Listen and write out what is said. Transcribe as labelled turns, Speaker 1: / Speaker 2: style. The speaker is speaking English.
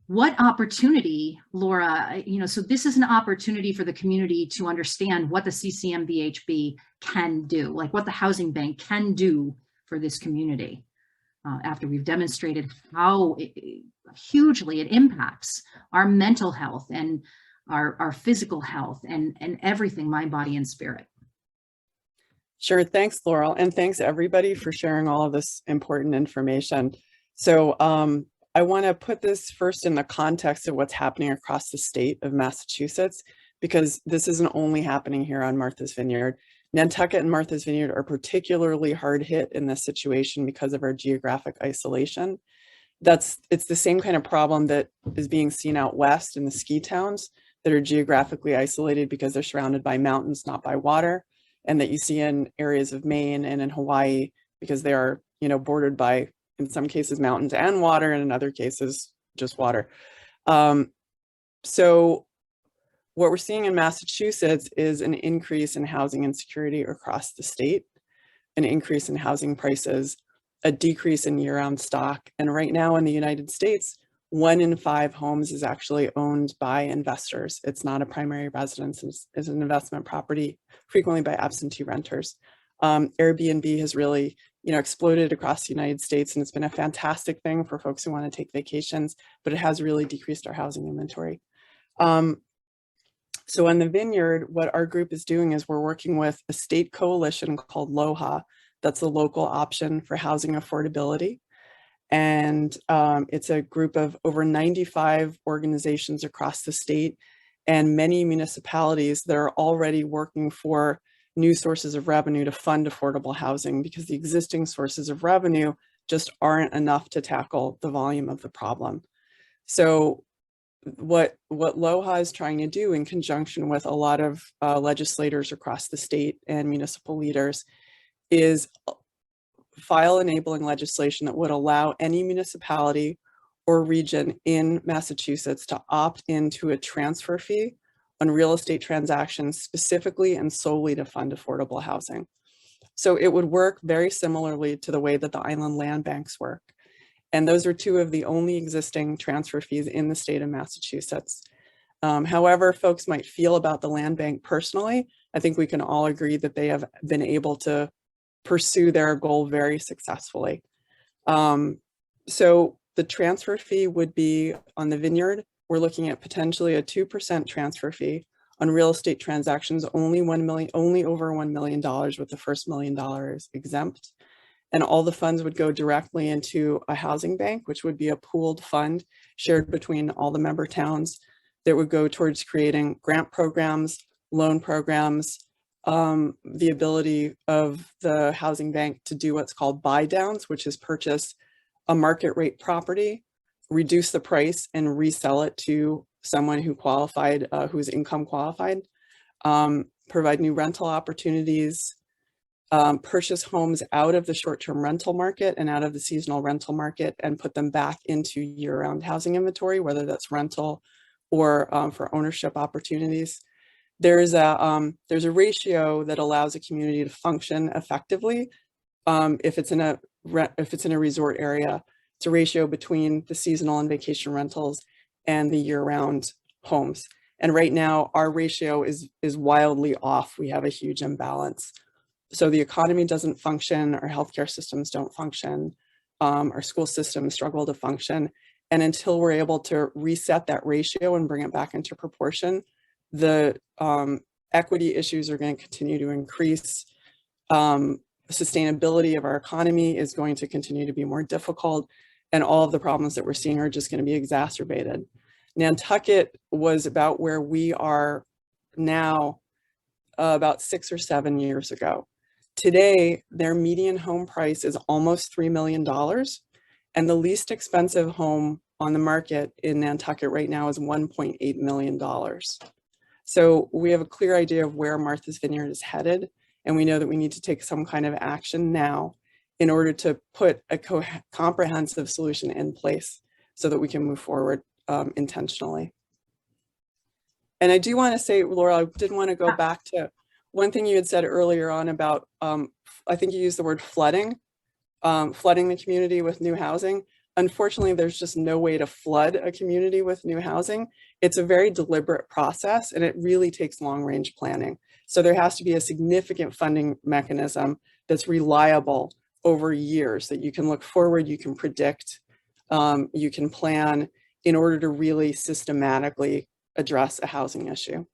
Speaker 1: what opportunity, Laura, so this is an opportunity for the community to understand what the CCMVHB can do, like what the housing bank can do for this community, after we've demonstrated how hugely it impacts our mental health and our physical health and everything, mind, body, and spirit.
Speaker 2: Sure. Thanks, Laurel. And thanks everybody for sharing all of this important information. So I want to put this first in the context of what's happening across the state of Massachusetts, because this isn't only happening here on Martha's Vineyard. Nantucket and Martha's Vineyard are particularly hard hit in this situation because of our geographic isolation. It's the same kind of problem that is being seen out west in the ski towns that are geographically isolated because they're surrounded by mountains, not by water, and that you see in areas of Maine and in Hawaii because they are, bordered by, in some cases, mountains and water, and in other cases, just water. So what we're seeing in Massachusetts is an increase in housing insecurity across the state, an increase in housing prices, a decrease in year-round stock. And right now in the United States, 1 in 5 homes is actually owned by investors. It's not a primary residence, it's an investment property, frequently by absentee renters. Airbnb has really, exploded across the United States, and it's been a fantastic thing for folks who want to take vacations, but it has really decreased our housing inventory. So on the Vineyard, what our group is doing is we're working with a state coalition called LOHA. That's the local option for housing affordability. And it's a group of over 95 organizations across the state and many municipalities that are already working for new sources of revenue to fund affordable housing, because the existing sources of revenue just aren't enough to tackle the volume of the problem. So what LOHA is trying to do, in conjunction with a lot of legislators across the state and municipal leaders, is file enabling legislation that would allow any municipality or region in Massachusetts to opt into a transfer fee on real estate transactions specifically and solely to fund affordable housing. So it would work very similarly to the way that the island land banks work. And those are 2 of the only existing transfer fees in the state of Massachusetts. However folks might feel about the land bank personally, I think we can all agree that they have been able to pursue their goal very successfully. So the transfer fee would be on the Vineyard. We're looking at potentially a 2% transfer fee on real estate transactions, only over $1 million, with the first $1 million exempt. And all the funds would go directly into a housing bank, which would be a pooled fund shared between all the member towns that would go towards creating grant programs, loan programs, the ability of the housing bank to do what's called buy downs, which is purchase a market rate property, reduce the price and resell it to someone who qualified, who's income qualified, provide new rental opportunities, purchase homes out of the short-term rental market and out of the seasonal rental market and put them back into year-round housing inventory, whether that's rental or for ownership opportunities. There's a ratio that allows a community to function effectively if it's in a resort area. It's a ratio between the seasonal and vacation rentals and the year-round homes. And right now, our ratio is wildly off. We have a huge imbalance. So the economy doesn't function, our healthcare systems don't function, our school systems struggle to function. And until we're able to reset that ratio and bring it back into proportion, the equity issues are going to continue to increase. Sustainability of our economy is going to continue to be more difficult, and all of the problems that we're seeing are just going to be exacerbated. Nantucket was about where we are now about 6 or 7 years ago. Today, their median home price is almost $3 million, and the least expensive home on the market in Nantucket right now is $1.8 million. So we have a clear idea of where Martha's Vineyard is headed, and we know that we need to take some kind of action now in order to put a comprehensive solution in place so that we can move forward intentionally. And I do want to say, Laura, I did want to go back to one thing you had said earlier on about, I think you used the word flooding the community with new housing. unfortunately, there's just no way to flood a community with new housing. It's a very deliberate process, and it really takes long-range planning. So there has to be a significant funding mechanism that's reliable over years, that you can look forward, you can predict, you can plan in order to really systematically address a housing issue.